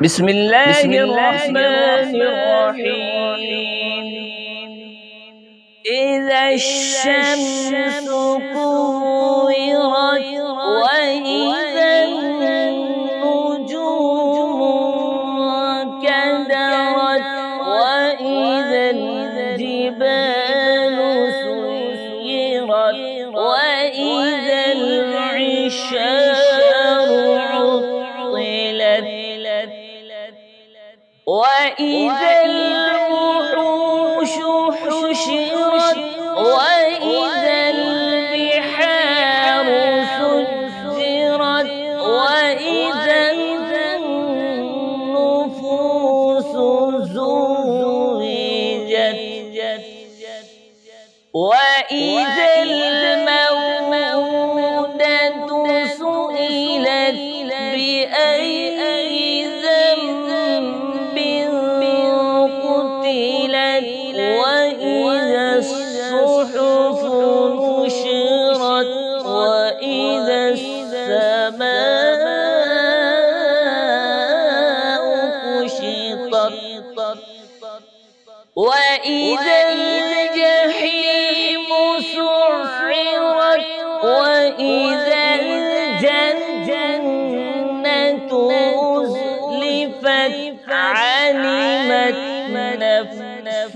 بسم الله الرحمن الرحيم. إذا الشمس كورت وإذا النجوم انكدرت وإذا الجبال سيرت وإذا العشار عطلت وإذا الوحوش حشرت وإذا البحار سجرت وإذا النفوس زوجت وإذا الموءودة سئلت بأي ذنب قتلت وإذا الصحف نشرت وإذا السماء كشطت وإذا الجحيم سعرت وإذا الجنة أزلفت علمت نفس